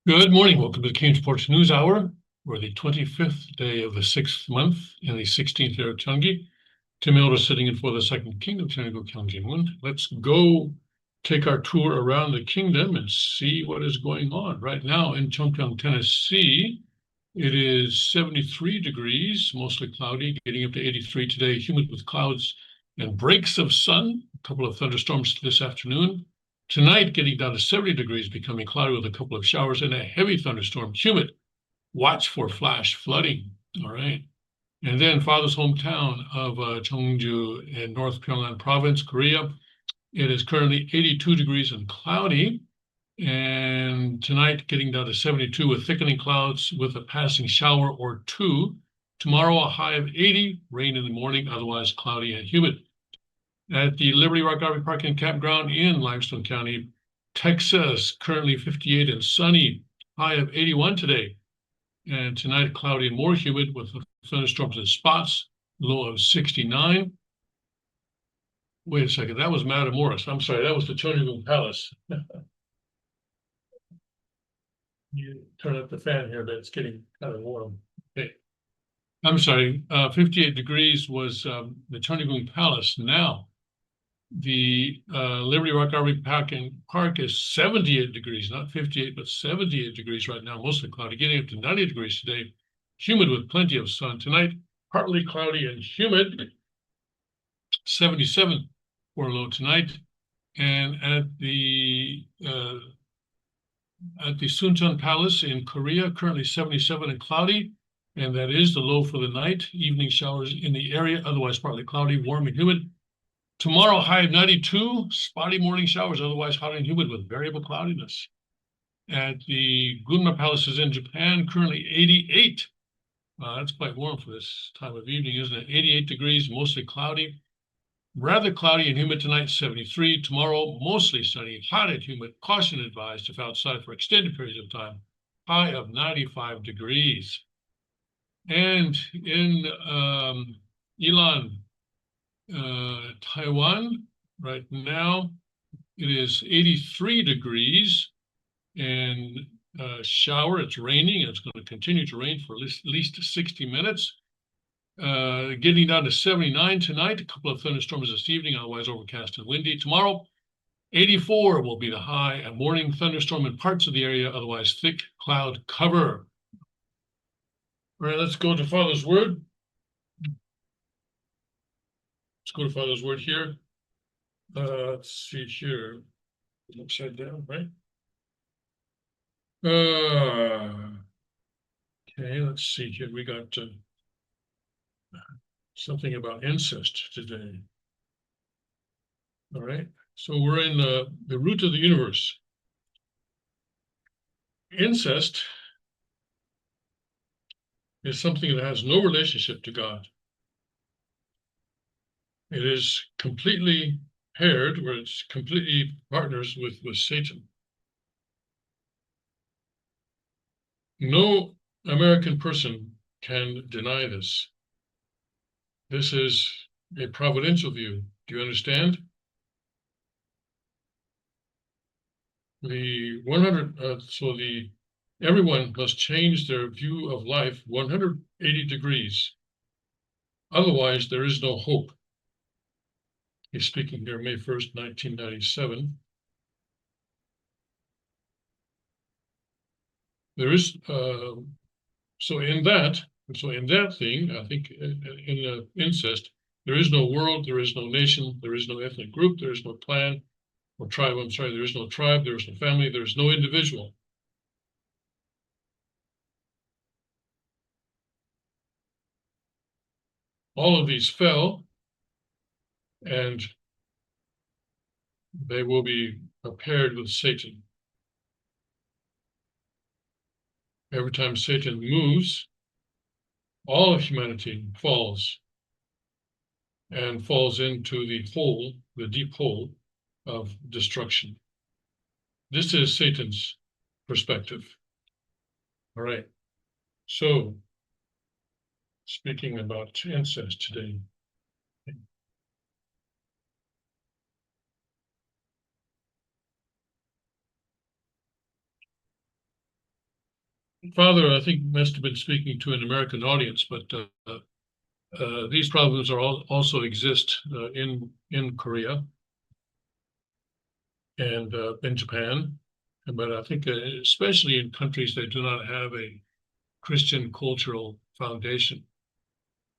Good morning. Welcome to the King's Porch News Hour. We're the 25th day of the 6th month in the 16th year of Changi. Tim Elder sitting in for the Second King of Changi Kyungjin. Let's go take our tour around the kingdom and see what is going on. Right now in Chongpyeong, Tennessee, it is 73 degrees, mostly cloudy, getting up to 83 today, humid with clouds and breaks of sun, a couple of thunderstorms this afternoon. Tonight, getting down to 70 degrees, becoming cloudy with a couple of showers and a heavy thunderstorm, humid. Watch for flash flooding. All right. And then father's hometown of Cheongju in North Pyongan Province, Korea. It is currently 82 degrees and cloudy. And tonight, getting down to 72 with thickening clouds with a passing shower or two. Tomorrow, a high of 80, rain in the morning, otherwise cloudy and humid. At the Liberty Rock RV Park and Campground in Limestone County, Texas, currently 58 and sunny, high of 81 today. And tonight, cloudy and more humid with thunderstorms in spots, low of 69. Wait a second, that was Matamoros. I'm sorry, that was the Cheonggyeong Palace. You turn up the fan here, but it's getting kind of warm. Okay. I'm sorry, 58 degrees was the Cheonggyeong Palace. Now, the Liberty Rock RV Park is 78 degrees, not 58, but 78 degrees right now, mostly cloudy, getting up to 90 degrees today, humid with plenty of sun. Tonight, partly cloudy and humid, 77 for a low tonight. And at the Suncheon Palace in Korea, currently 77 and cloudy, and that is the low for the night. Evening showers in the area, otherwise partly cloudy, warm and humid. Tomorrow, high of 92, spotty morning showers, otherwise hot and humid with variable cloudiness. At the Gunma Palaces in Japan, currently 88. That's quite warm for this time of evening, isn't it? 88 degrees, mostly cloudy. Rather cloudy and humid tonight, 73. Tomorrow, mostly sunny, hot and humid. Caution advised if outside for extended periods of time. High of 95 degrees. And in Ilan, Taiwan, right now, it is 83 degrees and shower. It's raining, and it's going to continue to rain for at least 60 minutes. Getting down to 79 tonight, a couple of thunderstorms this evening, otherwise overcast and windy. Tomorrow, 84 will be the high, a morning thunderstorm in parts of the area, otherwise thick cloud cover. All right, let's go to Father's Word. Let's go to Father's Word here. Let's see here. Upside down, right? Okay, let's see here. We got something about incest today. All right, so we're in the root of the universe. Incest is something that has no relationship to God. It is completely paired, where it's completely partners with Satan. No American person can deny this. This is a providential view. Do you understand? The 100, everyone must change their view of life 180 degrees. Otherwise, there is no hope. He's speaking here May 1st, 1997. There is, so in that thing, I think in incest, there is no world, there is no nation, there is no ethnic group, there is no clan or tribe. I'm sorry, there is no tribe, there is no family, there is no individual. All of these fell, and they will be paired with Satan. Every time Satan moves, all of humanity falls and falls into the hole, the deep hole of destruction. This is Satan's perspective. All right. So, speaking about incest today. father, I think, must have been speaking to an American audience, but these problems also exist in Korea and in Japan, but I think especially in countries that do not have a Christian cultural foundation.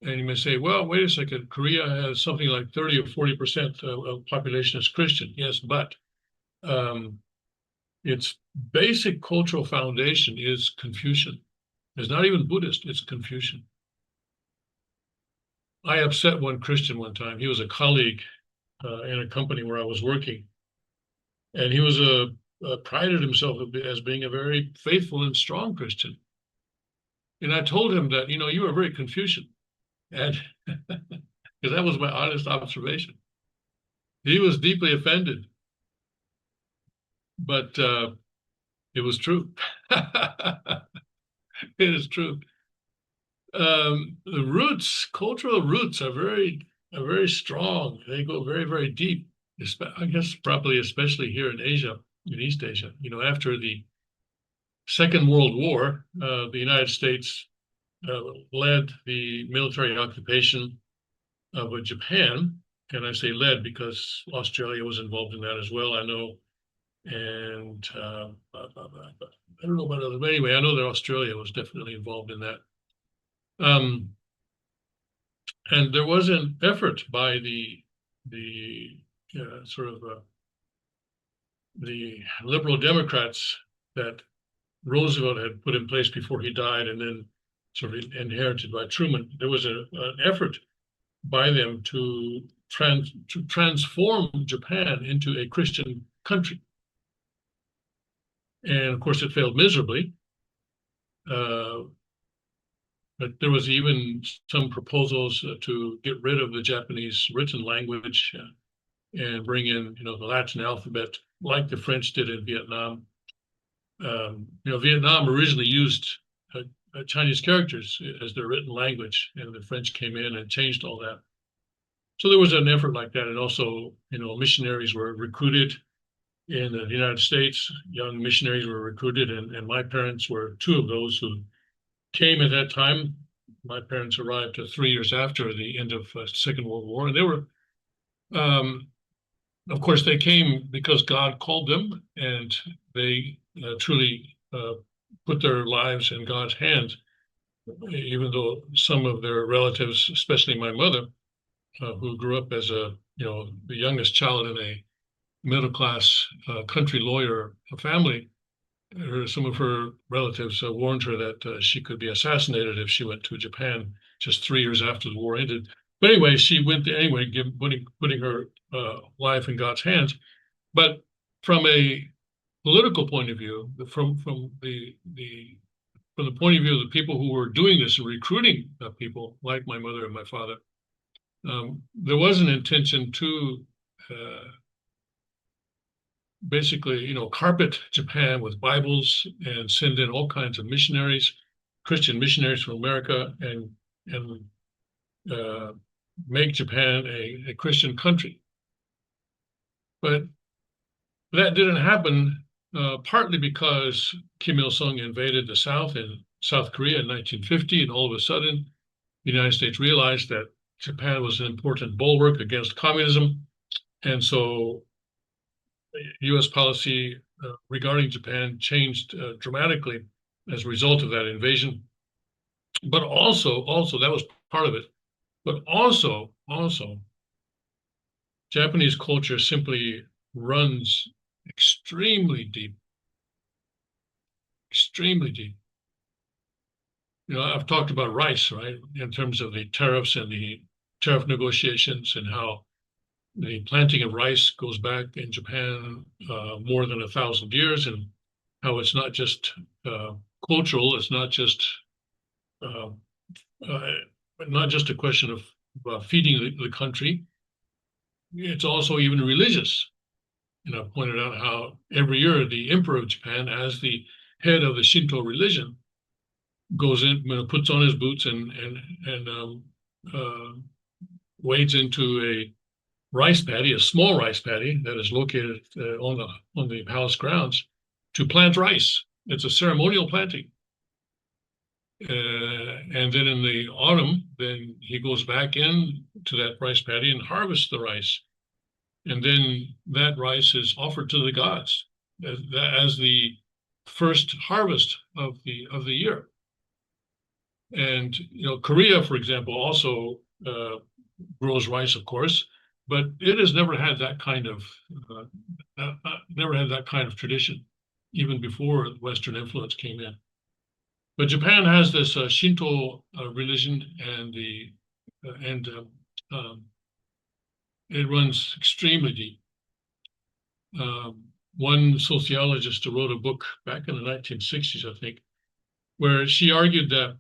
And you may say, well, wait a second, Korea has something like 30 or 40% of population is Christian. Yes, but um, its basic cultural foundation is Confucian. It's not even Buddhist, it's Confucian. I upset one Christian one time. He was a colleague in a company where I was working, and he was prided himself as being a very faithful and strong Christian. And I told him that, you are very Confucian, and because that was my honest observation. He was deeply offended, but it was true. It is true. The roots, cultural roots, are very strong. They go very, very deep. I guess probably especially here in Asia, in East Asia. After the Second World War, the United States led the military occupation of Japan, and I say led because Australia was involved in that as well. I know, and I don't know about others, but anyway, I know that Australia was definitely involved in that. And there was an effort by the sort of the liberal Democrats that Roosevelt had put in place before he died, and then sort of inherited by Truman. There was an effort by them to transform Japan into a Christian country, and of course it failed miserably. But there was even some proposals to get rid of the Japanese written language and bring in, the Latin alphabet, like the French did in Vietnam. Vietnam originally used Chinese characters as their written language, and the French came in and changed all that. So there was an effort like that, and also, missionaries were recruited in the United States. Young missionaries were recruited, and my parents were two of those who came at that time. My parents arrived 3 years after the end of Second World War, and they were, of course, they came because God called them, and they truly put their lives in God's hands, even though some of their relatives, especially my mother, who grew up as the youngest child in a middle-class country lawyer family, some of her relatives warned her that she could be assassinated if she went to Japan just 3 years after the war ended. But anyway, she went anyway, putting her life in God's hands. But from a political point of view, from the point of view of the people who were doing this and recruiting people like my mother and my father, there was an intention to basically, carpet Japan with Bibles and send in all kinds of missionaries, Christian missionaries from America, and make Japan a Christian country. But that didn't happen, partly because Kim Il-sung invaded the South in South Korea in 1950, and all of a sudden, the United States realized that Japan was an important bulwark against communism, and so U.S. policy regarding Japan changed dramatically as a result of that invasion. But also that was part of it. But also, Japanese culture simply runs extremely deep, extremely deep. I've talked about rice, right, in terms of the tariffs and the tariff negotiations, and how the planting of rice goes back in Japan more than 1,000 years, and how it's not just cultural, it's not just a question of feeding the country. It's also even religious. I pointed out how every year the Emperor of Japan, as the head of the Shinto religion, goes in, puts on his boots and wades into a rice paddy, a small rice paddy that is located on the palace grounds, to plant rice. It's a ceremonial planting. And then in the autumn, then he goes back in to that rice paddy and harvests the rice. And then that rice is offered to the gods as the first harvest of the year. And Korea, for example, also grows rice, of course, but it has never had that kind of tradition, even before Western influence came in. But Japan has this Shinto religion, and it runs extremely deep. One sociologist wrote a book back in the 1960s, I think, where she argued that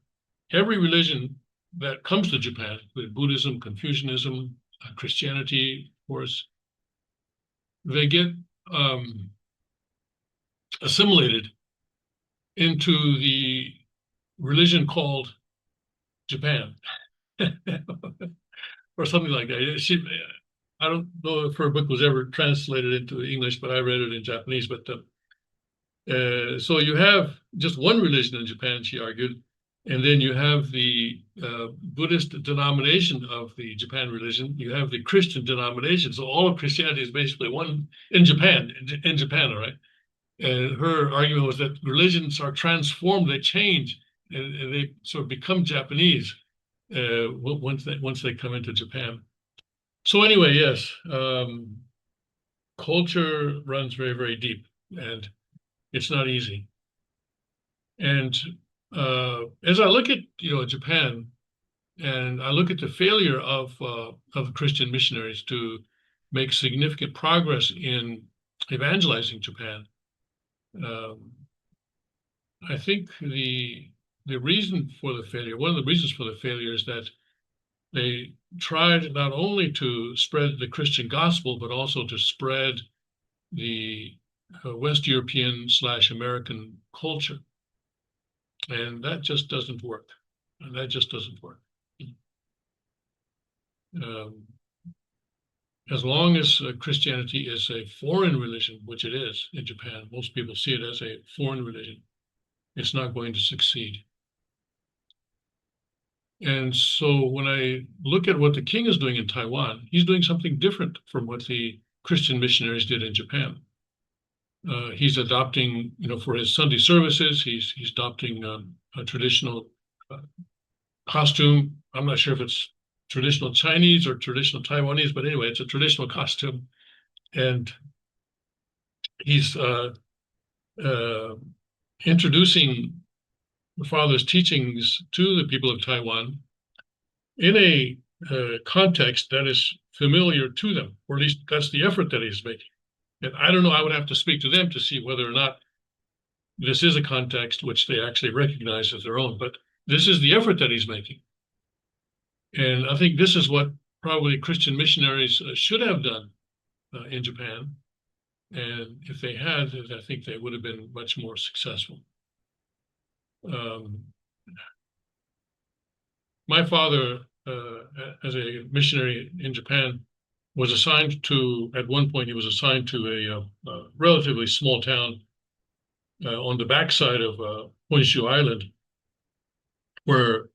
every religion that comes to Japan, with Buddhism, Confucianism, Christianity, of course, they get assimilated into the religion called Japan, or something like that. I don't know if her book was ever translated into English, but I read it in Japanese. But so you have just one religion in Japan, she argued, and then you have the Buddhist denomination of the Japan religion. You have the Christian denomination. So all of Christianity is basically one in Japan. All right. And her argument was that religions are transformed, they change, and they sort of become Japanese once they come into Japan. So anyway, yes, culture runs very, very deep, and it's not easy. And as I look at Japan, and I look at the failure of Christian missionaries to make significant progress in evangelizing Japan, I think the reason for the failure, one of the reasons for the failure, is that they tried not only to spread the Christian gospel, but also to spread the West European / American culture. And that just doesn't work. As long as Christianity is a foreign religion, which it is in Japan, most people see it as a foreign religion, it's not going to succeed. And so when I look at what the king is doing in Taiwan, he's doing something different from what the Christian missionaries did in Japan. He's adopting, for his Sunday services, he's adopting a traditional costume. I'm not sure if it's traditional Chinese or traditional Taiwanese, but anyway, it's a traditional costume. And he's introducing the father's teachings to the people of Taiwan in a context that is familiar to them, or at least that's the effort that he's making. And I don't know, I would have to speak to them to see whether or not this is a context which they actually recognize as their own, but this is the effort that he's making. And I think this is what probably Christian missionaries should have done in Japan. And if they had, I think they would have been much more successful. My father, as a missionary in Japan, was assigned to, at one point, he was assigned to a relatively small town on the backside of Honshu Island, where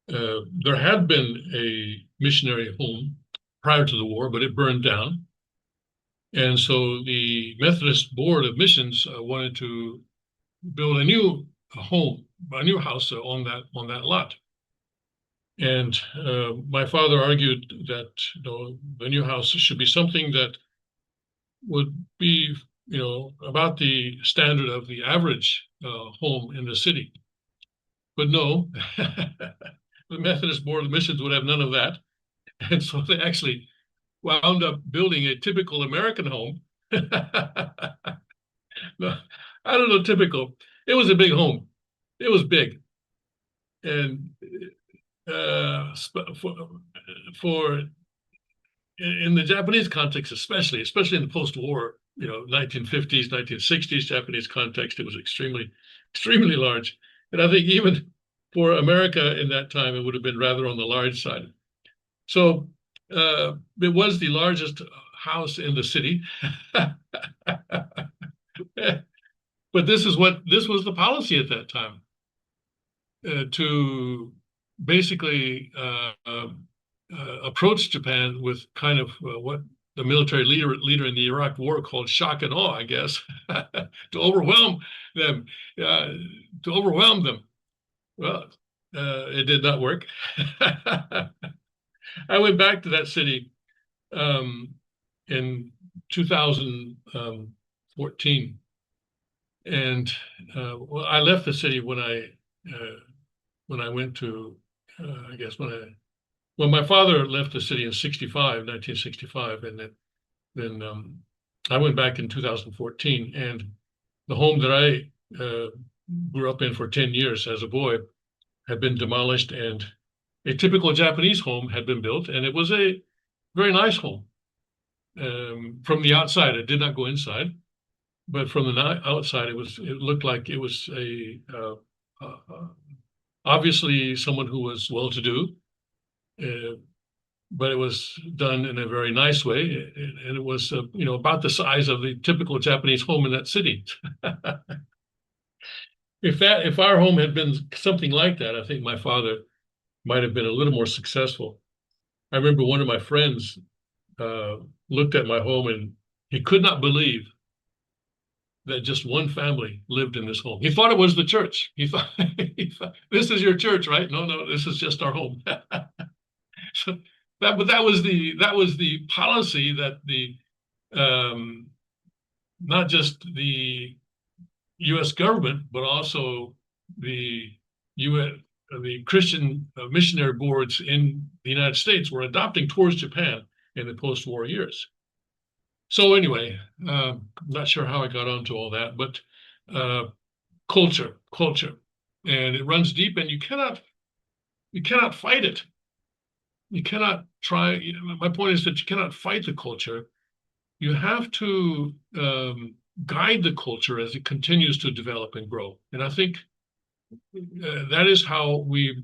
there had been a missionary home prior to the war, but it burned down. And so the Methodist Board of Missions wanted to build a new home, a new house on that lot. And my father argued that the new house should be something that would be about the standard of the average home in the city. But no, the Methodist Board of Missions would have none of that. And so they actually wound up building a typical American home. No, I don't know, typical. It was a big home. It was big. And for in the Japanese context, especially in the post-war, 1950s, 1960s Japanese context, it was extremely, extremely large. And I think even for America in that time, it would have been rather on the large side. So it was the largest house in the city. But this was the policy at that time. to basically approach Japan with kind of what the military leader in the Iraq War called shock and awe, I guess, to overwhelm them, to overwhelm them. Well, it did not work. I went back to that city in 2014, and well, I left the city when I went to, I guess when my father left the city in 1965, and then I went back in 2014, and the home that I grew up in for 10 years as a boy had been demolished, and a typical Japanese home had been built, and it was a very nice home. From the outside, it did not go inside, but from the outside, it looked like it was obviously someone who was well-to-do, but it was done in a very nice way, and it was about the size of the typical Japanese home in that city. If our home had been something like that, I think my father might have been a little more successful. I remember one of my friends looked at my home, and he could not believe that just one family lived in this home. He thought it was the church. He thought, this is your church, right? No, this is just our home. So that was the policy that the not just the U.S. government, but also the Christian missionary boards in the United States were adopting towards Japan in the post-war years. So anyway, I'm not sure how I got onto all that, but culture, and it runs deep, and you cannot fight it. You cannot try. My point is that you cannot fight the culture. You have to guide the culture as it continues to develop and grow. And I think that is how we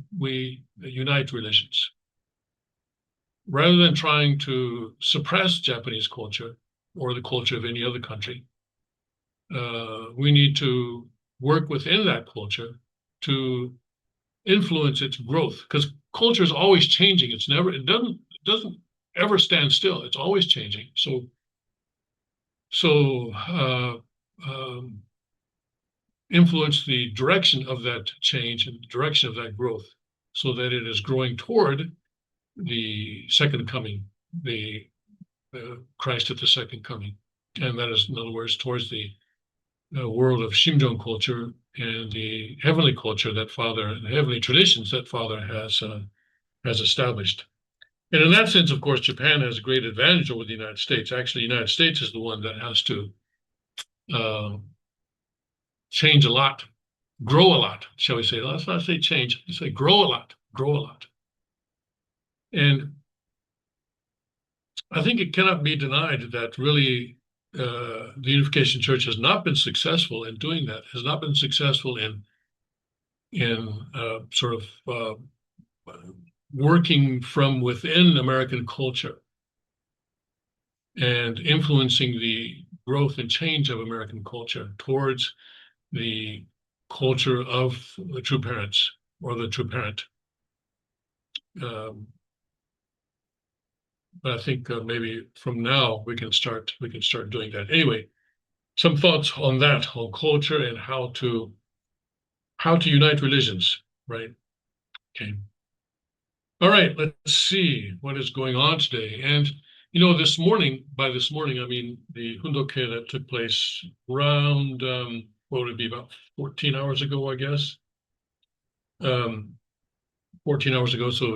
unite religions. Rather than trying to suppress Japanese culture or the culture of any other country, we need to work within that culture to influence its growth, because culture is always changing. It doesn't ever stand still. It's always changing. So influence the direction of that change and the direction of that growth, so that it is growing toward the second coming, the Christ at the second coming, and that is, in other words, towards the world of Shingon culture and the heavenly culture that Father, the heavenly traditions that Father has established. And in that sense, of course, Japan has a great advantage over the United States. Actually, the United States is the one that has to change a lot, grow a lot, shall we say. Let's not say change, let's say grow a lot. And I think it cannot be denied that really the Unification Church has not been successful in doing that, has not been successful in sort of working from within American culture and influencing the growth and change of American culture towards the culture of the true parents or the true parent. But I think maybe from now we can start doing that. Anyway, some thoughts on that, on culture and how to unite religions, right? Okay. All right, let's see what is going on today. And this morning, by this morning, I mean the Hundoke that took place around what would it be, about 14 hours ago, I guess. 14 hours ago, so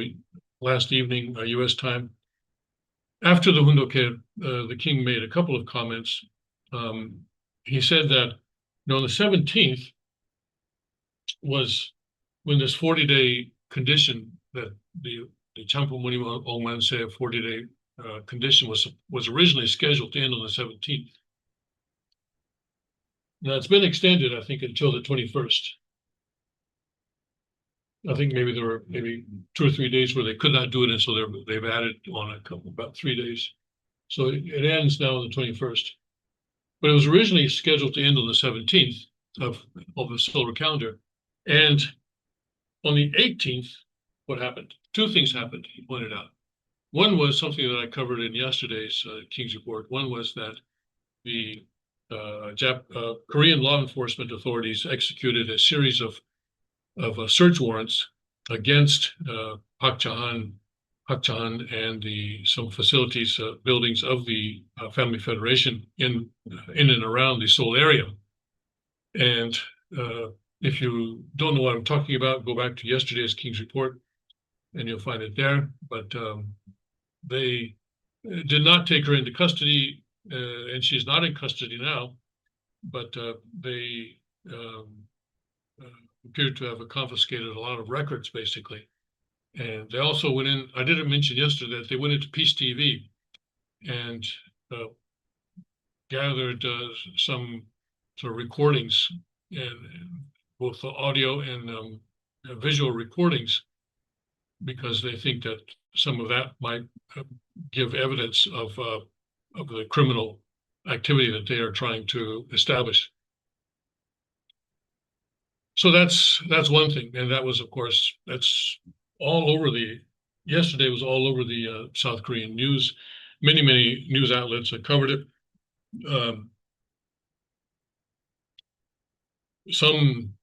last evening, U.S. time. After the Hundoke, the king made a couple of comments. He said that, on the 17th was when this 40-day condition that the Champu Muni Ongman say a 40-day condition was originally scheduled to end on the 17th. Now it's been extended, I think, until the 21st. I think maybe there were 2 or 3 days where they could not do it, and so they've added on about 3 days. So it ends now on the 21st. But it was originally scheduled to end on the 17th of the solar calendar. And On the 18th, what happened? Two things happened, he pointed out. One was something that I covered in yesterday's King's Report. One was that the Korean law enforcement authorities executed a series of search warrants against Park Cha-han and some facilities, buildings of the Family Federation in and around the Seoul area. And if you don't know what I'm talking about, go back to yesterday's King's Report, and you'll find it there. But they did not take her into custody, and she's not in custody now. But they appeared to have confiscated a lot of records, basically. And they also went in, I didn't mention yesterday that they went into Peace TV and gathered some sort of recordings, and both the audio and visual recordings, because they think that some of that might give evidence of the criminal activity that they are trying to establish. So that's one thing, and that was, of course, that's all over yesterday was all over the South Korean news. Many news outlets have covered it. Some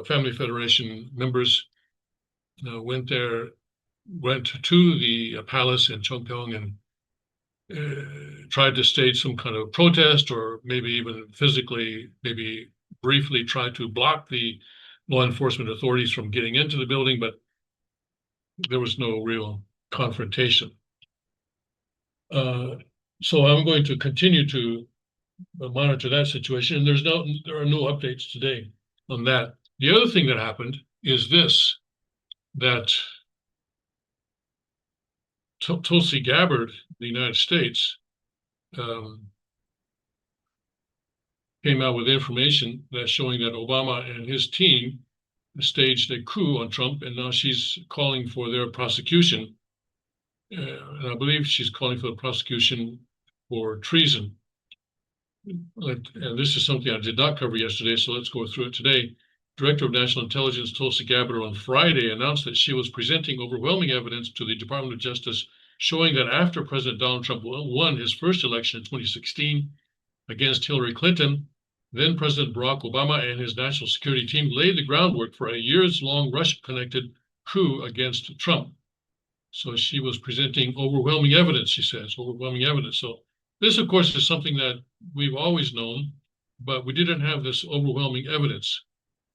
Family Federation members went to the palace in Chongpyeong and tried to stage some kind of protest, or maybe even physically, maybe briefly try to block the law enforcement authorities from getting into the building, but there was no real confrontation. So I'm going to continue to monitor that situation. And there are no updates today on that. The other thing that happened is this, that Tulsi Gabbard, the United States, came out with information that's showing that Obama and his team staged a coup on Trump, and now she's calling for their prosecution. And I believe she's calling for the prosecution for treason. And this is something I did not cover yesterday, so let's go through it today. Director of National Intelligence Tulsi Gabbard on Friday announced that she was presenting overwhelming evidence to the Department of Justice showing that after President Donald Trump won his first election in 2016 against Hillary Clinton, then President Barack Obama and his national security team laid the groundwork for a years-long Russia-connected coup against Trump. So she was presenting overwhelming evidence, she says, overwhelming evidence. So this, of course, is something that we've always known, but we didn't have this overwhelming evidence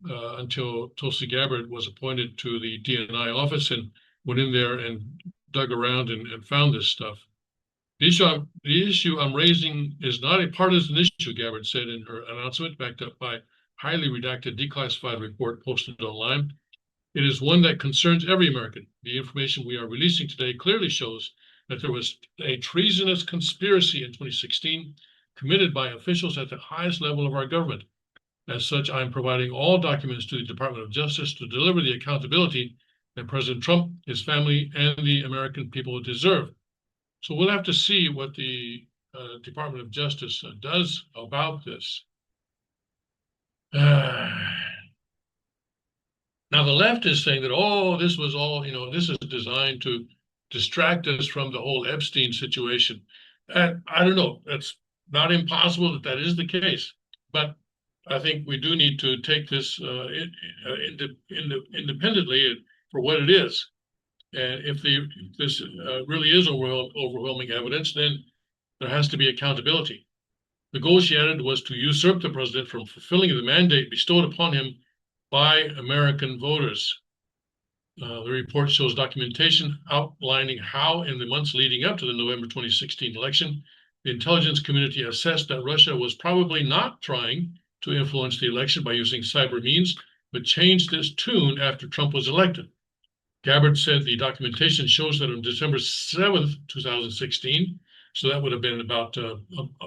until Tulsi Gabbard was appointed to the DNI office and went in there and dug around and found this stuff. The issue I'm raising is not a partisan issue, Gabbard said in her announcement, backed up by highly redacted declassified report posted online. It is one that concerns every American. The information we are releasing today clearly shows that there was a treasonous conspiracy in 2016 committed by officials at the highest level of our government. As such, I am providing all documents to the Department of Justice to deliver the accountability that President Trump, his family, and the American people deserve. So we'll have to see what the Department of Justice does about this. Now, the left is saying that, oh, this was all, this is designed to distract us from the whole Epstein situation. And I don't know, it's not impossible that is the case. But I think we do need to take this independently for what it is. And if this really is overwhelming evidence, then there has to be accountability. The goal, she added, was to usurp the president from fulfilling the mandate bestowed upon him by American voters. The report shows documentation outlining how, in the months leading up to the November 2016 election, the intelligence community assessed that Russia was probably not trying to influence the election by using cyber means, but changed its tune after Trump was elected. Gabbard said the documentation shows that on December 7th, 2016, so that would have been about a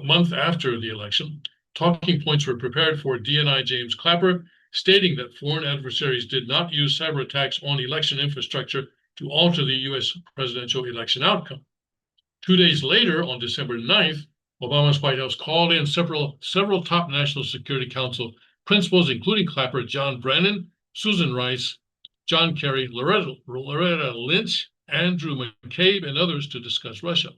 month after the election, talking points were prepared for DNI James Clapper, stating that foreign adversaries did not use cyber attacks on election infrastructure to alter the U.S. presidential election outcome. 2 days later, on December 9th, Obama's White House called in several top National Security Council principals, including Clapper, John Brennan, Susan Rice, John Kerry, Loretta Lynch, Andrew McCabe, and others to discuss Russia.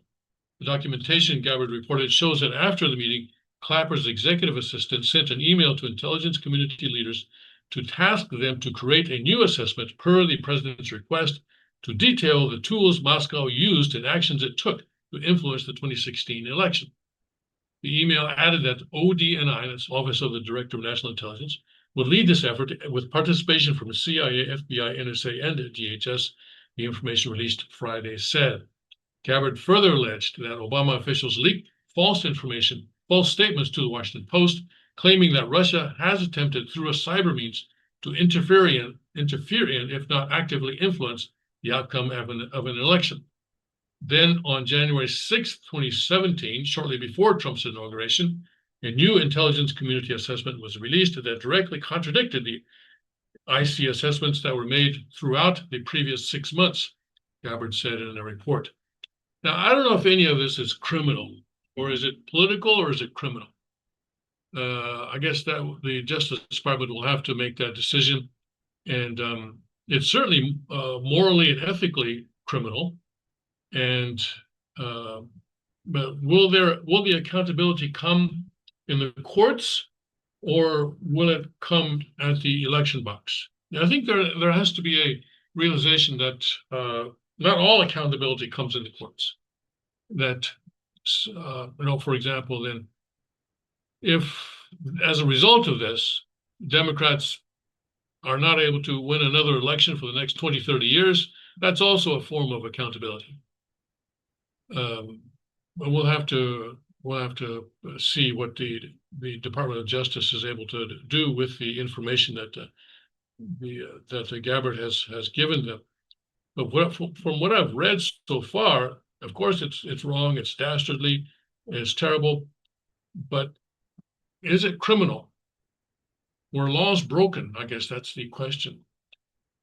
The documentation Gabbard reported shows that after the meeting, Clapper's executive assistant sent an email to intelligence community leaders to task them to create a new assessment per the president's request to detail the tools Moscow used and actions it took to influence the 2016 election. The email added that ODNI, that's Office of the Director of National Intelligence, would lead this effort with participation from the CIA, FBI, NSA, and DHS, the information released Friday said. Gabbard further alleged that Obama officials leaked false information, false statements to the Washington Post, claiming that Russia has attempted through a cyber means to interfere in, if not actively influence, the outcome of an election. Then on January 6, 2017, shortly before Trump's inauguration, a new intelligence community assessment was released that directly contradicted the IC assessments that were made throughout the previous 6 months, Gabbard said in a report. Now, I don't know if any of this is criminal, or is it political, or is it criminal? I guess that the Justice Department will have to make that decision. And it's certainly morally and ethically criminal. And but will the accountability come in the courts, or will it come at the election box? Now, I think there has to be a realization that not all accountability comes in the courts. That for example, then if as a result of this, Democrats are not able to win another election for the next 20, 30 years, that's also a form of accountability. But we'll have to see what the Department of Justice is able to do with the information that the Gabbard has given them. But from what I've read so far, of course it's wrong, it's dastardly, it's terrible. But is it criminal? Were laws broken? I guess that's the question.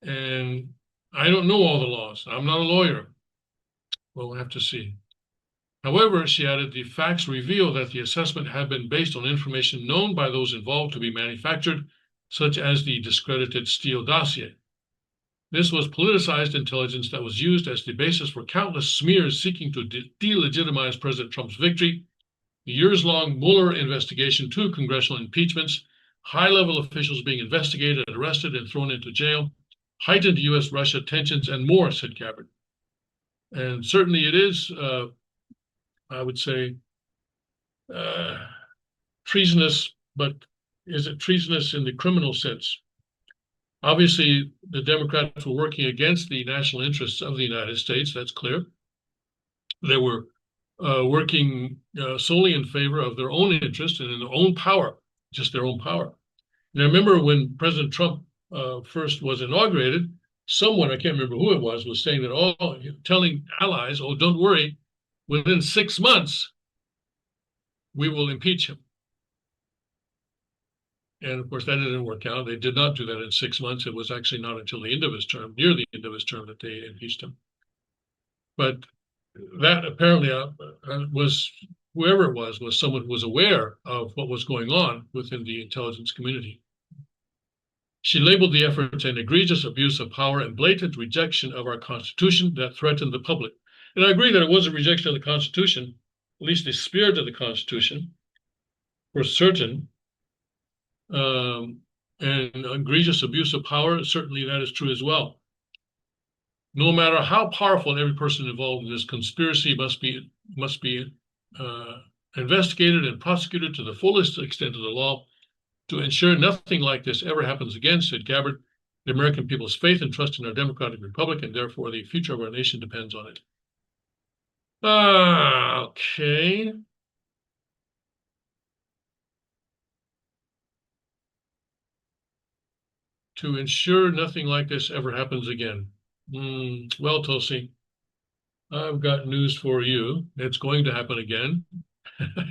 And I don't know all the laws. I'm not a lawyer. We'll have to see. However, she added, the facts reveal that the assessment had been based on information known by those involved to be manufactured, such as the discredited Steele dossier. This was politicized intelligence that was used as the basis for countless smears seeking to delegitimize President Trump's victory, the years-long Mueller investigation, 2 congressional impeachments, high-level officials being investigated, arrested, and thrown into jail, heightened U.S.-Russia tensions, and more, said Gabbard. And certainly it is, I would say, treasonous, but is it treasonous in the criminal sense? Obviously, the Democrats were working against the national interests of the United States, that's clear. They were working solely in favor of their own interest and in their own power, just their own power. And I remember when President Trump first was inaugurated, someone, I can't remember who it was saying that, telling allies, don't worry, within 6 months, we will impeach him. And of course, that didn't work out. They did not do that in 6 months. It was actually not until the end of his term, near the end of his term, that they impeached him. But that apparently was, whoever it was someone who was aware of what was going on within the intelligence community. She labeled the efforts an egregious abuse of power and blatant rejection of our Constitution that threatened the public. And I agree that it was a rejection of the Constitution, at least the spirit of the Constitution, for certain. And egregious abuse of power, certainly that is true as well. No matter how powerful every person involved in this conspiracy must be investigated and prosecuted to the fullest extent of the law to ensure nothing like this ever happens again, said Gabbard. The American people's faith and trust in our democratic republic, and therefore the future of our nation, depends on it. Okay. To ensure nothing like this ever happens again. Well, Tulsi, I've got news for you. It's going to happen again.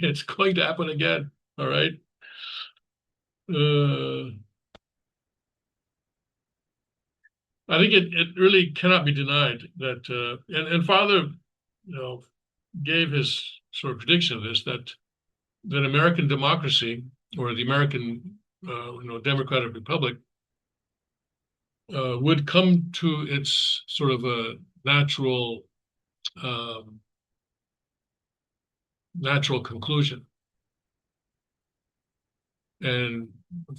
It's going to happen again. All right. I think it really cannot be denied that, and Father, gave his sort of prediction of this, that American democracy, or the American, democratic republic, would come to its sort of a natural conclusion. And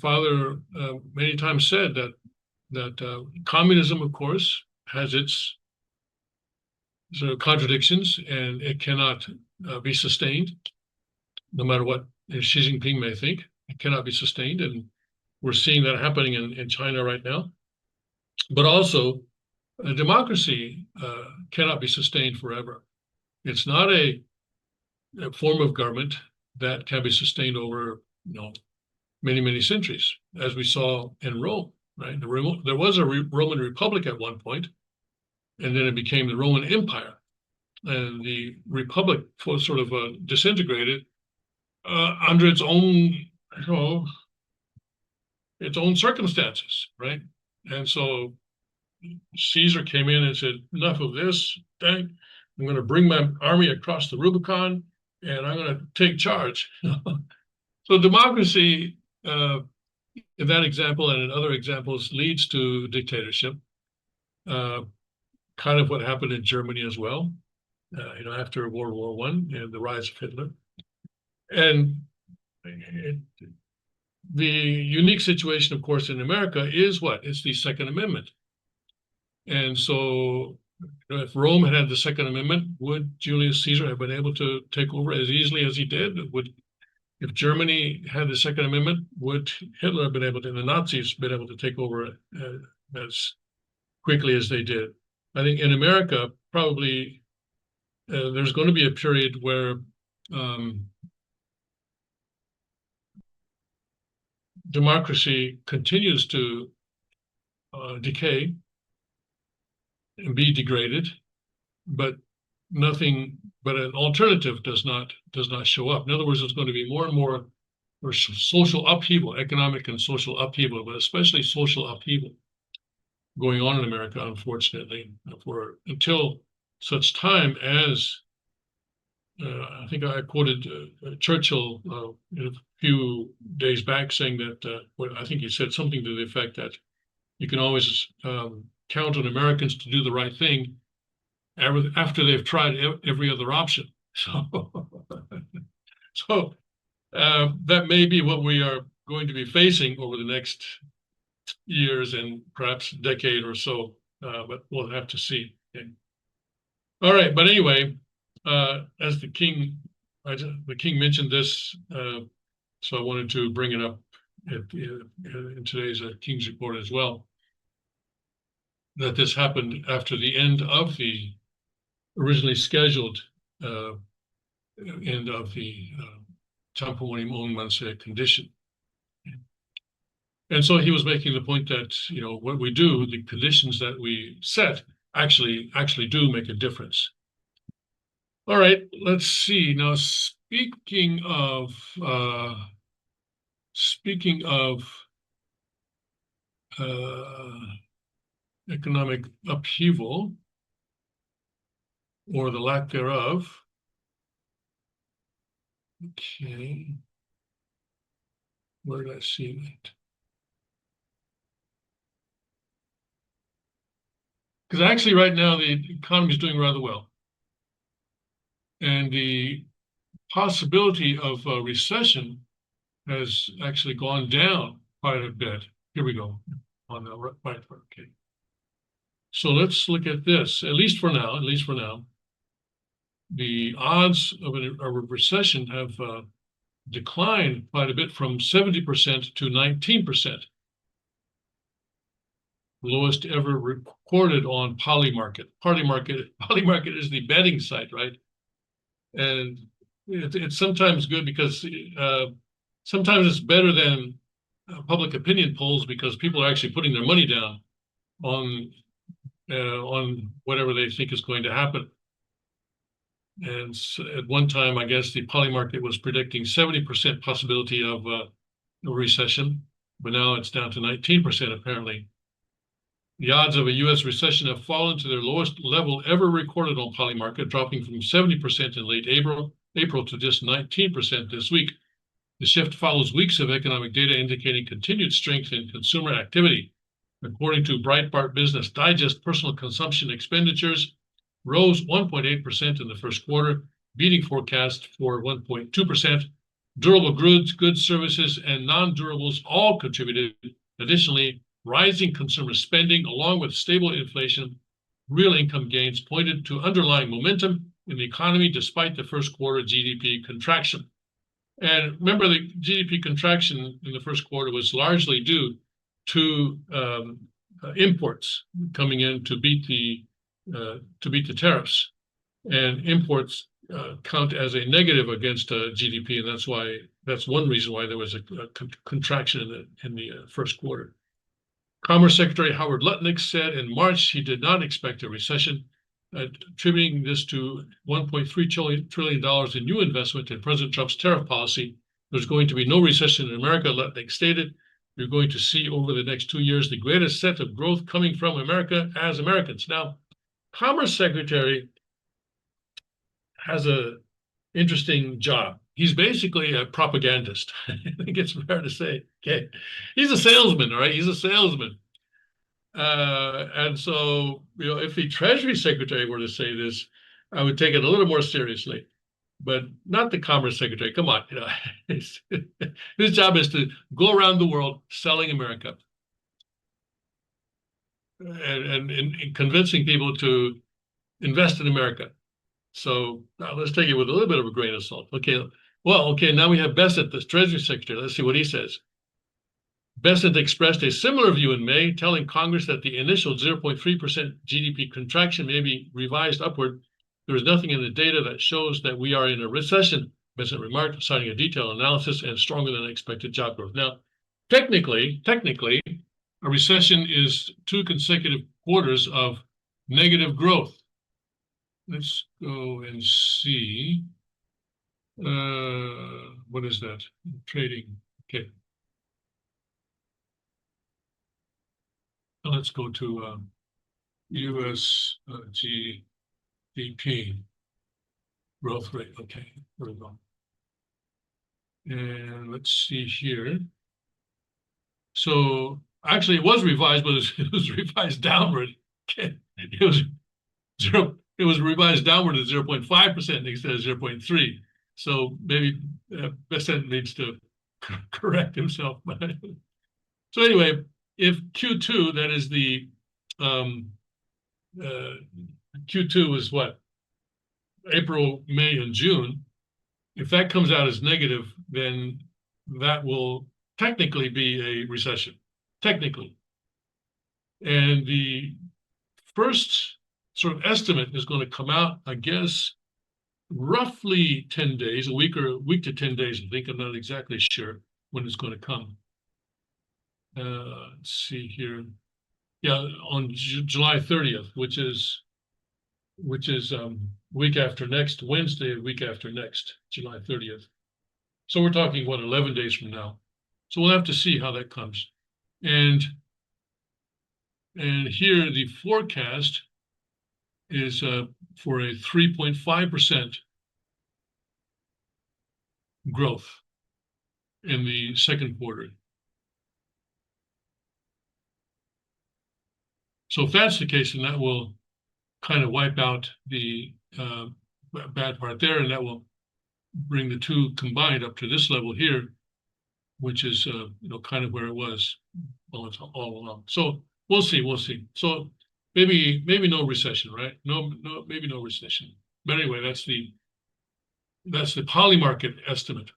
Father many times said that communism, of course, has its sort of contradictions, and it cannot be sustained, no matter what Xi Jinping may think. It cannot be sustained, and we're seeing that happening in China right now. But also, a democracy cannot be sustained forever. It's not a form of government that can be sustained over, many, many centuries, as we saw in Rome, right? There was a Roman Republic at one point, and then it became the Roman Empire. And the Republic sort of disintegrated under its own, its own circumstances, right? And so Caesar came in and said, enough of this, I'm going to bring my army across the Rubicon, and I'm going to take charge. So democracy, in that example and in other examples, leads to dictatorship. Kind of what happened in Germany as well, after World War I and the rise of Hitler. And the unique situation, of course, in America is what? It's the Second Amendment. And so if Rome had the Second Amendment, would Julius Caesar have been able to take over as easily as he did? If Germany had the Second Amendment, would Hitler have been able to, and the Nazis been able to take over as quickly as they did? I think in America, probably there's going to be a period where democracy continues to decay and be degraded, but an alternative does not show up. In other words, there's going to be more and more social upheaval, economic and social upheaval, but especially social upheaval going on in America, unfortunately, until such time as I think I quoted Churchill a few days back saying that, I think he said something to the effect that you can always count on Americans to do the right thing after they've tried every other option. So that may be what we are going to be facing over the next years and perhaps decade or so, but we'll have to see. Okay. All right, but anyway, as the king mentioned this, so I wanted to bring it up in today's King's Report as well, that this happened after the end of the originally scheduled end of the Champawoni Monmanse condition. And so he was making the point that, what we do, the conditions that we set actually do make a difference. All right, let's see. Now, speaking of economic upheaval, or the lack thereof. Okay. Where did I see that? Because actually right now the economy is doing rather well. And the possibility of a recession has actually gone down quite a bit. Here we go, on the right part, okay. So let's look at this, at least for now. The odds of a recession have declined quite a bit from 70% to 19%. Lowest ever recorded on Polymarket. Polymarket is the betting site, right? And it's sometimes good because sometimes it's better than public opinion polls because people are actually putting their money down on whatever they think is going to happen. And at one time, I guess the Polymarket was predicting 70% possibility of a recession, but now it's down to 19% apparently. The odds of a U.S. recession have fallen to their lowest level ever recorded on Polymarket, dropping from 70% in late April to just 19% this week. The shift follows weeks of economic data indicating continued strength in consumer activity. According to Breitbart Business Digest, personal consumption expenditures rose 1.8% in the first quarter, beating forecast for 1.2%. Durable goods, services, and non-durables all contributed. Additionally, rising consumer spending, along with stable inflation, real income gains pointed to underlying momentum in the economy despite the first quarter GDP contraction. And remember, the GDP contraction in the first quarter was largely due to imports coming in to beat the tariffs, and imports count as a negative against GDP, and that's one reason why there was a contraction in the first quarter. Commerce Secretary Howard Lutnick said in March he did not expect a recession, attributing this to $1.3 trillion in new investment in President Trump's tariff policy. There's going to be no recession in America, Lutnick stated. You're going to see over the next 2 years the greatest set of growth coming from America as Americans. Now, Commerce Secretary has an interesting job. He's basically a propagandist. I think it's fair to say. Okay, he's a salesman, all right? He's a salesman. And so, if the Treasury Secretary were to say this, I would take it a little more seriously, but not the Commerce Secretary. Come on, his job is to go around the world selling America and convincing people to invest in America. So now let's take it with a little bit of a grain of salt. Okay, now we have Bessent, the Treasury Secretary. Let's see what he says. Bessent expressed a similar view in May, telling Congress that the initial 0.3% GDP contraction may be revised upward. There is nothing in the data that shows that we are in a recession, Bessent remarked, citing a detailed analysis and stronger than expected job growth. Now, technically, a recession is 2 consecutive quarters of negative growth. Let's go and see. What is that? Trading. Okay. Let's go to US GDP growth rate. Okay, there we go. And let's see here. So actually, it was revised, but it was revised downward. Okay. It was revised downward to 0.5% instead of 0.3. So maybe Bessent needs to correct himself. So anyway, if Q2, that is the Q2 is what? April, May, and June. If that comes out as negative, then that will technically be a recession. Technically. And the first sort of estimate is going to come out, I guess, roughly 10 days, a week to 10 days, I think. I'm not exactly sure when it's going to come. Let's see here. Yeah, on July 30th, which is week after next, Wednesday, week after next, July 30th. So we're talking, 11 days from now. So we'll have to see how that comes. And here the forecast is for a 3.5% growth in the second quarter. So if that's the case, then that will kind of wipe out the bad part there, and that will bring the two combined up to this level here, which is kind of where it was all along. So we'll see. So maybe no recession, right? Maybe no recession. But anyway, that's the Polymarket estimate.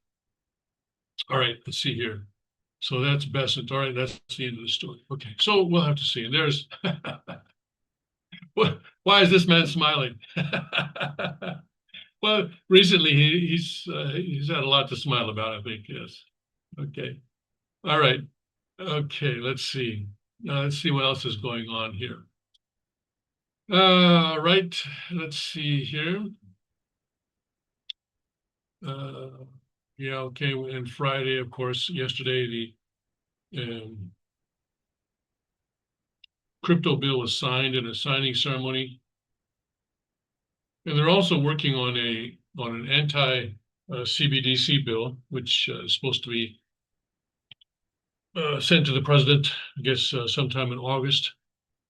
All right, let's see here. So that's Bessent. All right, that's the end of the story. Okay, so we'll have to see. And there's why is this man smiling? Well, recently he's had a lot to smile about, I think. Yes. Okay. All right. Okay. Let's see. Let's see what else is going on here. Right. Let's see here. Yeah. Okay. And Friday, of course, yesterday the crypto bill was signed in a signing ceremony. And they're also working on an anti-CBDC bill, which is supposed to be sent to the president, I guess, sometime in August.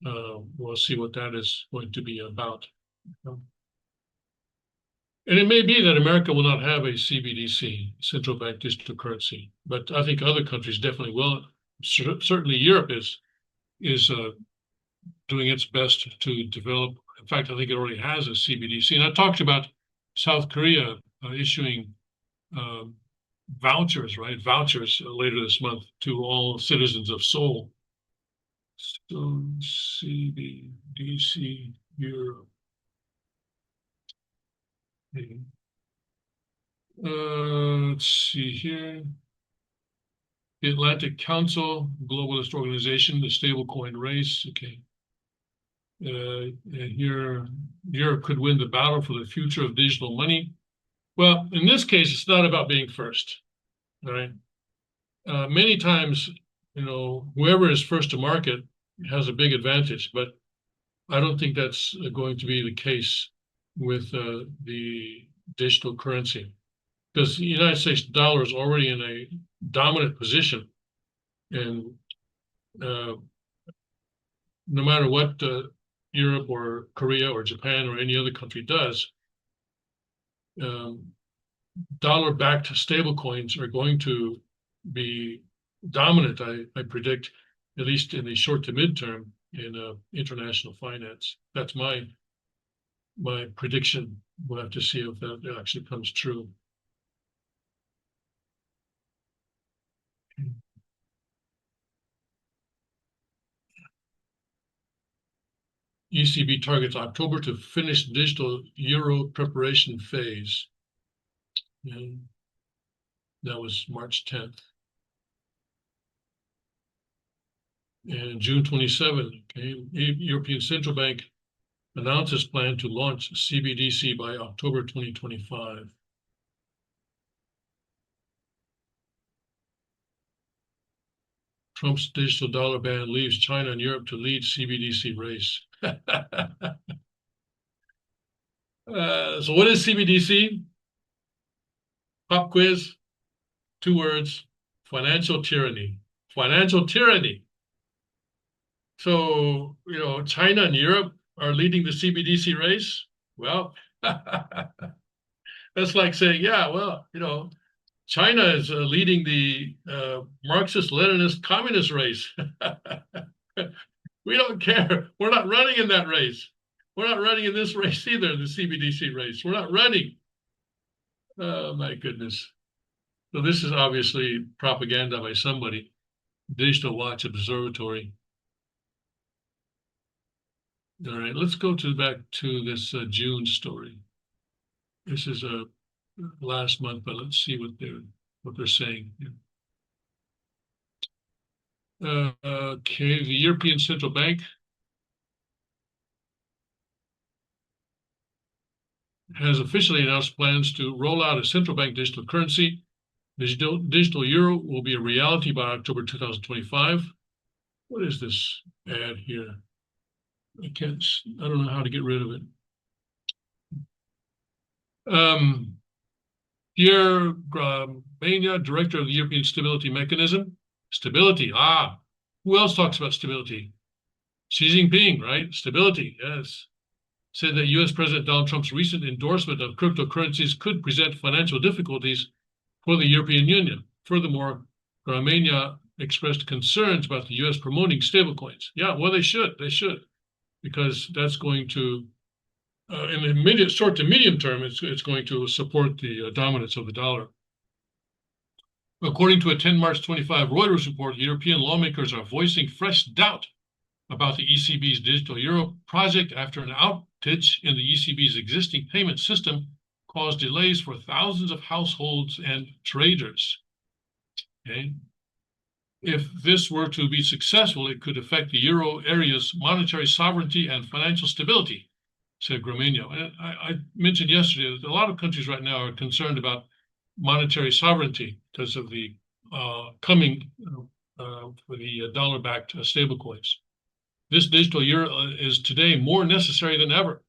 We'll see what that is going to be about. And it may be that America will not have a CBDC, central bank digital currency, but I think other countries definitely will. Certainly, Europe is doing its best to develop. In fact, I think it already has a CBDC. And I talked about South Korea issuing vouchers, right? Vouchers later this month to all citizens of Seoul. So CBDC Europe. Let's see here. The Atlantic Council, globalist organization, the stablecoin race. Okay. And here, Europe could win the battle for the future of digital money. Well, in this case, it's not about being first, all right? Many times, whoever is first to market has a big advantage, but I don't think that's going to be the case with the digital currency, because the United States dollar is already in a dominant position, and no matter what Europe or Korea or Japan or any other country does, dollar-backed stablecoins are going to be dominant, I predict, at least in the short to midterm in international finance. That's my prediction. We'll have to see if that actually comes true. ECB targets October to finish digital euro preparation phase. And that was March 10th. And June 27, European Central Bank announces plan to launch CBDC by October 2025. Trump's digital dollar ban leaves China and Europe to lead CBDC race. So what is CBDC? Pop quiz, 2 words, financial tyranny. Financial tyranny. So, China and Europe are leading the CBDC race. Well, that's like saying, yeah, well, China is leading the Marxist-Leninist communist race. We don't care. We're not running in that race. We're not running in this race either, the CBDC race. We're not running. Oh, my goodness. So this is obviously propaganda by somebody. Digital Watch Observatory. All right, let's go back to this June story. This is last month, but let's see what they're saying here. Okay, the European Central Bank has officially announced plans to roll out a central bank digital currency. Digital euro will be a reality by October 2025. What is this ad here? I don't know how to get rid of it. Pierre Gramegna, director of the European Stability Mechanism. Stability, who else talks about stability? Xi Jinping, right? Stability, yes. Said that US President Donald Trump's recent endorsement of cryptocurrencies could present financial difficulties for the European Union. Furthermore, Gramegna expressed concerns about the US promoting stablecoins. Yeah, well, they should, because that's going to, in the short to medium term, it's going to support the dominance of the dollar. According to a 10 March 25 Reuters report, European lawmakers are voicing fresh doubt about the ECB's digital euro project after an outage in the ECB's existing payment system caused delays for thousands of households and traders. Okay. If this were to be successful, it could affect the euro area's monetary sovereignty and financial stability, said Gramegna. And I mentioned yesterday that a lot of countries right now are concerned about monetary sovereignty because of the coming for the dollar-backed stablecoins. This digital euro is today more necessary than ever,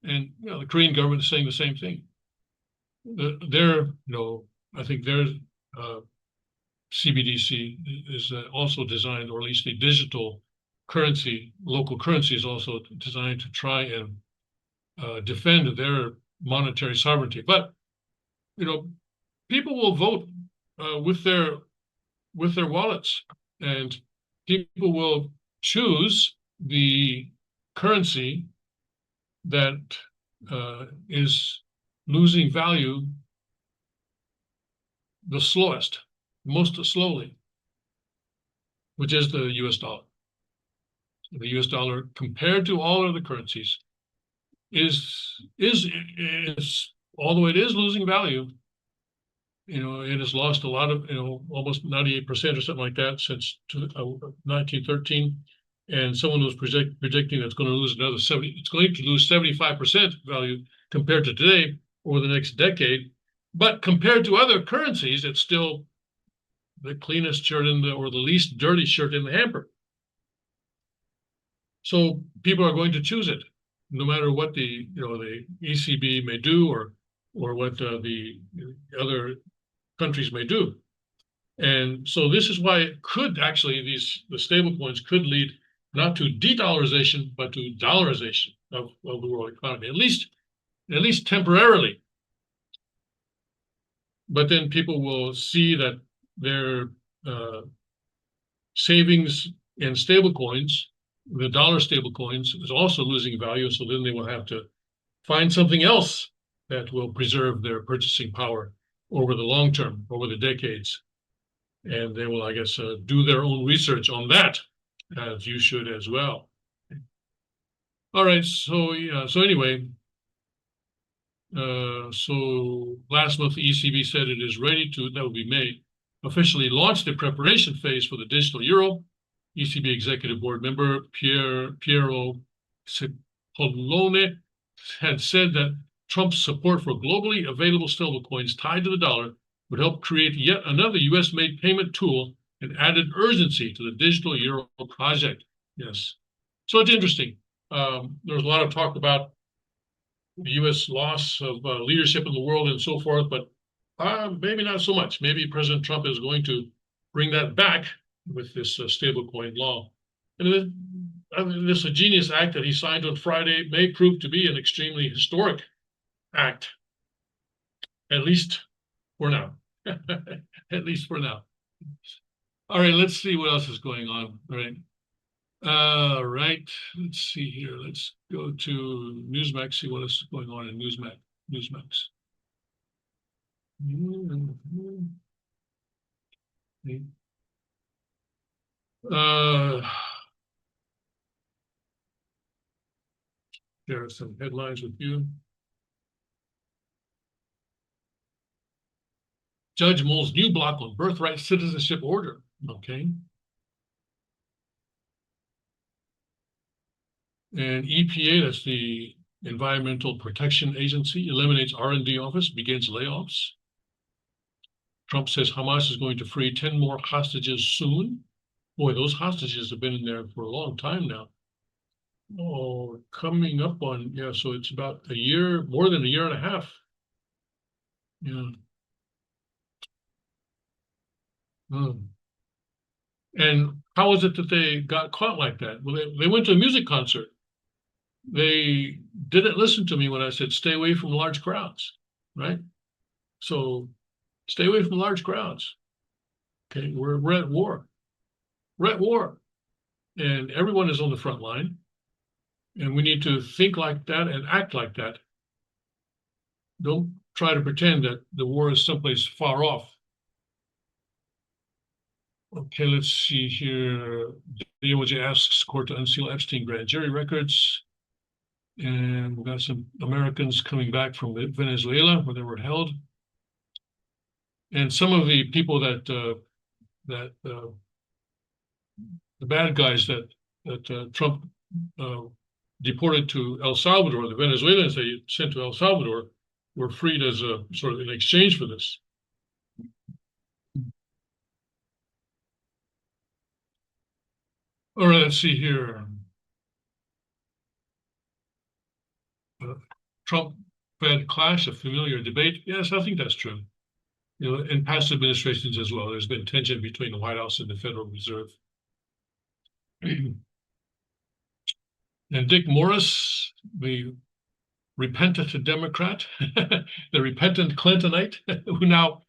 and the Korean government is saying the same thing. I think they're CBDC is also designed, or at least the digital currency, local currency is also designed to try and defend their monetary sovereignty. But people will vote with their wallets, and people will choose the currency that is losing value the slowest, most slowly, which is the US dollar. The US dollar, compared to all other currencies, is although it is losing value, it has lost a lot of, almost 98% or something like that since 1913. And someone was predicting that's going to lose another 70, it's going to lose 75% value compared to today over the next decade. But compared to other currencies, it's still the cleanest shirt or the least dirty shirt in the hamper. So people are going to choose it, no matter what the ECB may do or what the other countries may do. And so this is why it could actually, the stable coins could lead not to de-dollarization, but to dollarization of the world economy, at least temporarily. But then people will see that their savings in stable coins, the dollar stable coins, is also losing value. So then they will have to find something else that will preserve their purchasing power over the long term, over the decades. And they will, I guess, do their own research on that, as you should as well. All right, so anyway, so last month the ECB said it is ready to, that will be May, officially launch the preparation phase for the digital euro. ECB Executive Board member Piero Cipollone had said that Trump's support for globally available stablecoins tied to the dollar would help create yet another US-made payment tool and added urgency to the digital euro project. Yes. So it's interesting. There's a lot of talk about the US loss of leadership in the world and so forth, but maybe not so much. Maybe President Trump is going to bring that back with this stablecoin law. And this Genius Act that he signed on Friday may prove to be an extremely historic act, at least for now. At least for now. All right, let's see what else is going on. All right, let's see here. Let's go to Newsmax, see what else is going on in Newsmax. There are some headlines with you. Judge Moll's new block on birthright citizenship order. Okay. And EPA, that's the Environmental Protection Agency, eliminates R&D office, begins layoffs. Trump says Hamas is going to free 10 more hostages soon. Boy, those hostages have been in there for a long time now. Oh, coming up on, yeah, so it's about a year, more than a year and a half. Yeah. And how is it that they got caught like that? Well, they went to a music concert. They didn't listen to me when I said, stay away from large crowds, right? So stay away from large crowds. Okay, we're at war. We're at war. And everyone is on the front line. And we need to think like that and act like that. Don't try to pretend that the war is someplace far off. Okay, let's see here. DOJ asks court to unseal Epstein grand jury records. And we've got some Americans coming back from Venezuela where they were held. And some of the people that the bad guys that Trump deported to El Salvador, the Venezuelans they sent to El Salvador, were freed as a sort of in exchange for this. All right, let's see here. Trump-Fed clash, a familiar debate. Yes, I think that's true. in past administrations as well, there's been tension between the White House and the Federal Reserve. And Dick Morris, the repentant Democrat, the repentant Clintonite, who now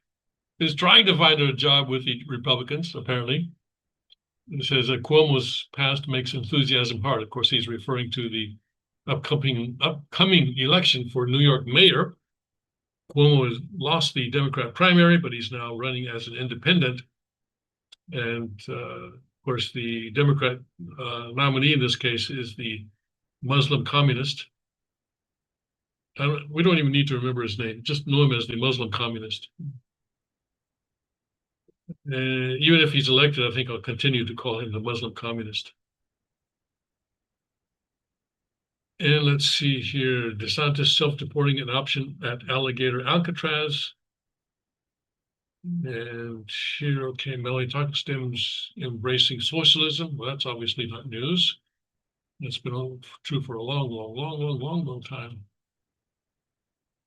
is trying to find a job with the Republicans, apparently. It says that Cuomo's past makes enthusiasm hard. Of course, he's referring to the upcoming election for New York mayor. Cuomo has lost the Democrat primary, but he's now running as an independent. And of course, the Democrat nominee in this case is the Muslim communist. We don't even need to remember his name, just know him as the Muslim communist. Even if he's elected, I think I'll continue to call him the Muslim communist. And let's see here, DeSantis self-deporting an option at Alligator Alcatraz. And here, okay, Melanie Tockenstim's embracing socialism. Well, that's obviously not news. It's been true for a long time.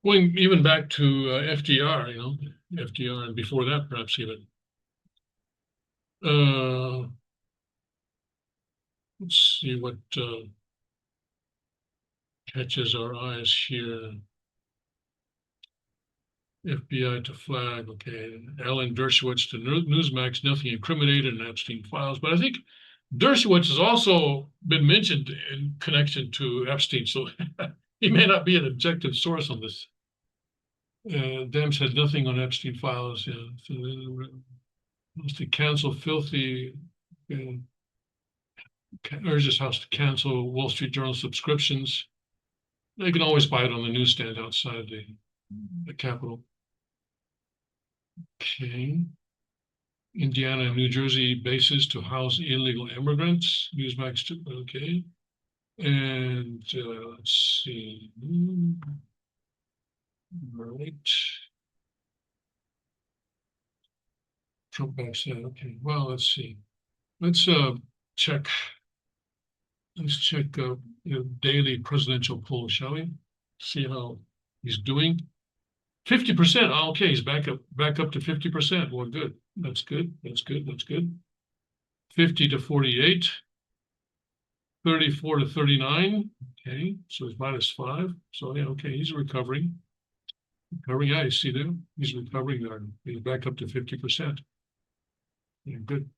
Going even back to FDR, FDR, and before that, perhaps even. Let's see what catches our eyes here. FBI to flag, okay. Alan Dershowitz to Newsmax, nothing incriminated in Epstein files. But I think Dershowitz has also been mentioned in connection to Epstein, so he may not be an objective source on this. Dem said nothing on Epstein files. Yeah. Wants to cancel filthy, urges House to cancel Wall Street Journal subscriptions. They can always buy it on the newsstand outside the Capitol. Okay. Indiana and New Jersey bases to house illegal immigrants. Newsmax, okay. And let's see. All right. Trump vaccine. Okay. Well, let's see. Let's check. Let's check daily presidential poll, shall we? See how he's doing. 50%. Oh, okay, he's back up to 50%. Well, good. That's good. 50 to 48. 34 to 39. Okay, so he's -5. So yeah, okay, he's recovering. Yeah, you see there? He's recovering there. He's back up to 50%. Yeah, good.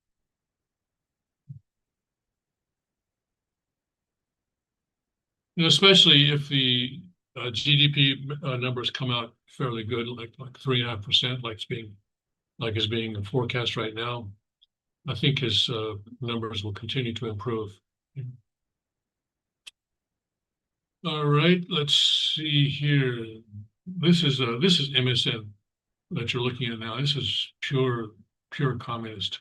Especially if the GDP numbers come out fairly good, like 3.5%, like is being forecast right now. I think his numbers will continue to improve. All right, let's see here. This is MSN that you're looking at now. This is pure communist.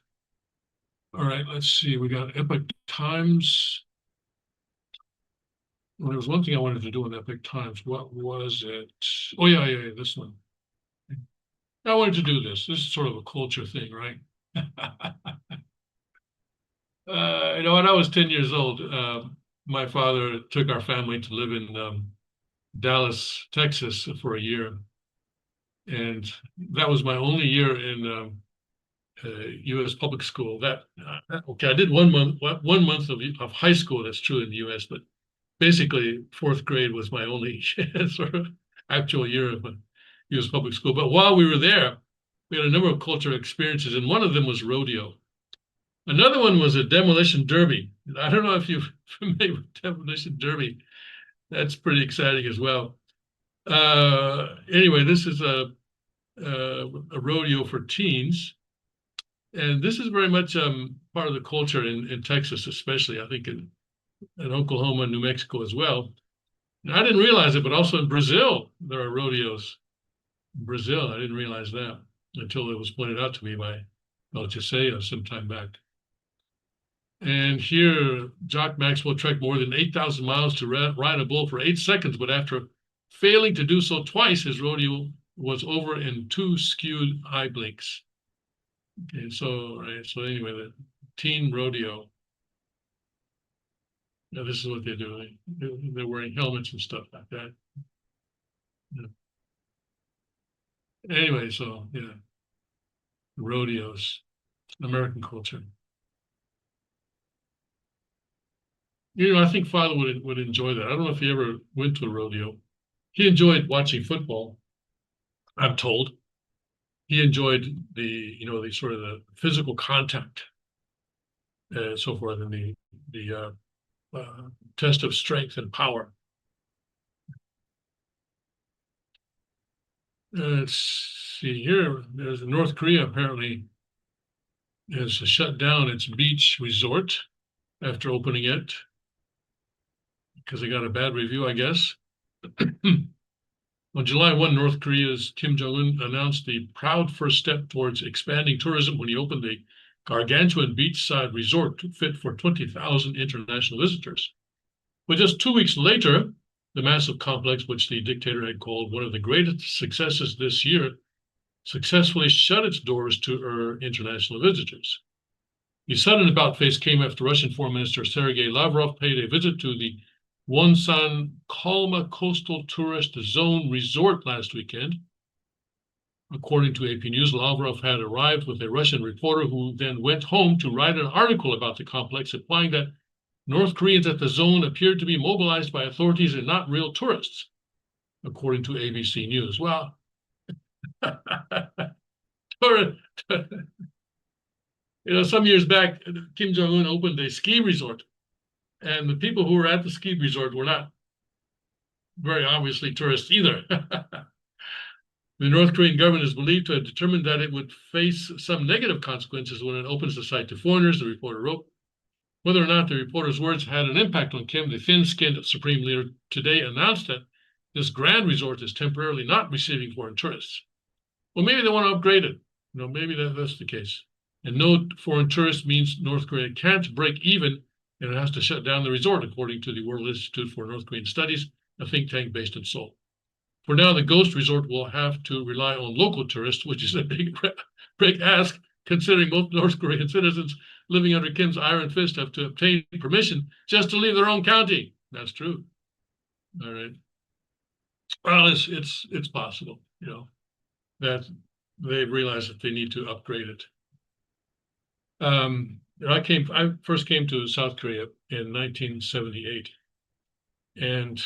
All right, let's see. We got Epoch Times. Well, there was one thing I wanted to do in Epoch Times. What was it? Oh yeah, this one. I wanted to do this. This is sort of a culture thing, right? When I was 10 years old, my father took our family to live in Dallas, Texas for a year. And that was my only year in U.S. public school. Okay, I did 1 month of high school. That's true in the U.S., but basically 4th grade was my only sort of actual year of U.S. public school. But while we were there, we had a number of cultural experiences, and one of them was rodeo. Another one was a demolition derby. I don't know if you're familiar with demolition derby. That's pretty exciting as well. Anyway, this is a rodeo for teens. And this is very much part of the culture in Texas, especially, I think in Oklahoma and New Mexico as well. And I didn't realize it, but also in Brazil, there are rodeos. In Brazil, I didn't realize that until it was pointed out to me by El Chiseo some time back. And here, Jock Maxwell trekked more than 8,000 miles to ride a bull for 8 seconds, but after failing to do so twice, his rodeo was over in 2 skewed eye blinks. Okay, so anyway, the teen rodeo. Now this is what they do. They're wearing helmets and stuff like that. Yeah. Anyway, so yeah. rodeos, American culture. You know, I think Father would enjoy that. I don't know if he ever went to a rodeo. He enjoyed watching football, I'm told. He enjoyed the sort of the physical contact and so forth, and the test of strength and power. Let's see here. There's North Korea apparently has shut down its beach resort after opening it because they got a bad review, I guess. On July 1, North Korea's Kim Jong-un announced the proud first step towards expanding tourism when he opened the gargantuan beachside resort fit for 20,000 international visitors. But just 2 weeks later, the massive complex, which the dictator had called one of the greatest successes this year, successfully shut its doors to international visitors. The sudden about-face came after Russian Foreign Minister Sergei Lavrov paid a visit to the Wonsan Kalma Coastal Tourist Zone Resort last weekend. According to AP News, Lavrov had arrived with a Russian reporter who then went home to write an article about the complex, implying that North Koreans at the zone appeared to be mobilized by authorities and not real tourists, according to ABC News. Well, some years back, Kim Jong-un opened a ski resort, and the people who were at the ski resort were not very obviously tourists either. The North Korean government is believed to have determined that it would face some negative consequences when it opens the site to foreigners, the reporter wrote. Whether or not the reporter's words had an impact on Kim, the thin-skinned supreme leader today announced that this grand resort is temporarily not receiving foreign tourists. Well, maybe they want to upgrade it. Maybe that's the case. And no foreign tourist means North Korea can't break even, and it has to shut down the resort, according to the World Institute for North Korean Studies, a think tank based in Seoul. For now, the ghost resort will have to rely on local tourists, which is a big ask, considering most North Korean citizens living under Kim's iron fist have to obtain permission just to leave their own county. That's true. All right. Well, it's possible, that they realize that they need to upgrade it. I first came to South Korea in 1978, and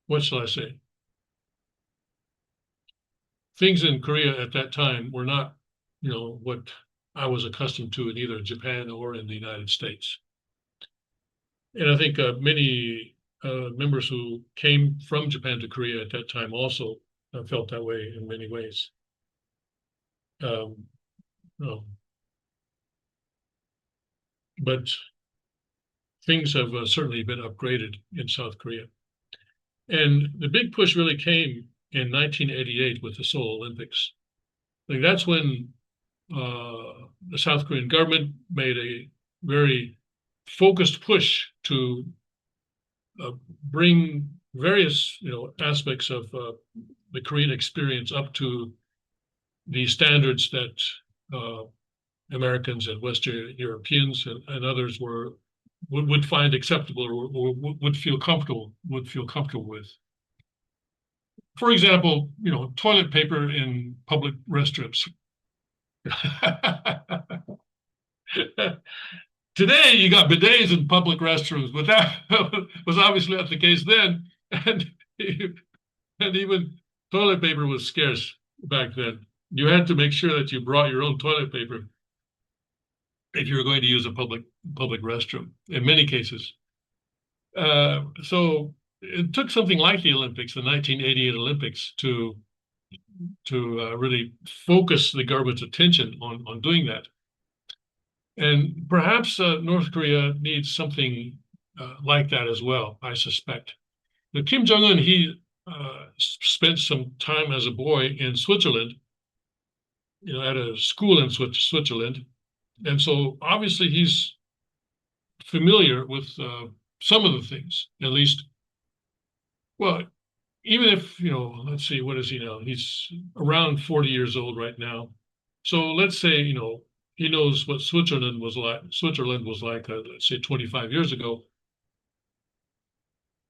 what shall I say? Things in Korea at that time were not, what I was accustomed to in either Japan or in the United States. And I think many members who came from Japan to Korea at that time also felt that way in many ways. But things have certainly been upgraded in South Korea. And the big push really came in 1988 with the Seoul Olympics. I think that's when the South Korean government made a very focused push to bring various aspects of the Korean experience up to the standards that Americans and Western Europeans and others would find acceptable or would feel comfortable with. For example, toilet paper in public restrooms. Today, you got bidets in public restrooms, but that was obviously not the case then. And even toilet paper was scarce back then. You had to make sure that you brought your own toilet paper if you were going to use a public restroom, in many cases. So it took something like the Olympics, the 1988 Olympics, to really focus the government's attention on doing that. And perhaps North Korea needs something like that as well, I suspect. Now, Kim Jong-un, he spent some time as a boy in Switzerland, at a school in Switzerland. And so obviously he's familiar with some of the things, at least. Well, even if, let's see, what is he now? He's around 40 years old right now. So let's say, he knows what Switzerland was like, let's say 25 years ago.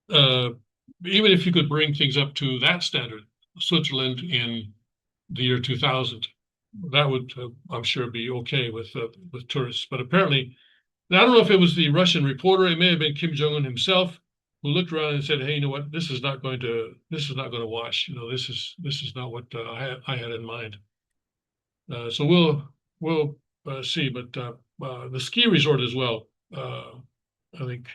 Even if you could bring things up to that standard, Switzerland in the year 2000. That would, I'm sure, be okay with tourists. But apparently, I don't know if it was the Russian reporter. It may have been Kim Jong-un himself who looked around and said, "Hey, you know what? This is not going to wash. You know, this is not what I had in mind." So we'll see. But the ski resort as well. I think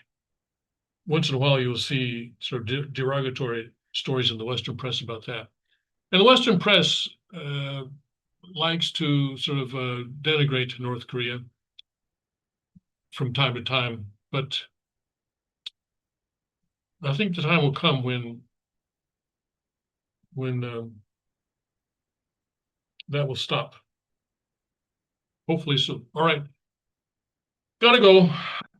once in a while you'll see sort of derogatory stories in the Western press about that. And the Western press likes to sort of denigrate North Korea from time to time, but I think the time will come when that will stop. Hopefully soon. All right, gotta go.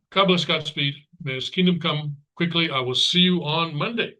God bless, Godspeed. May His kingdom come quickly. I will see you on Monday.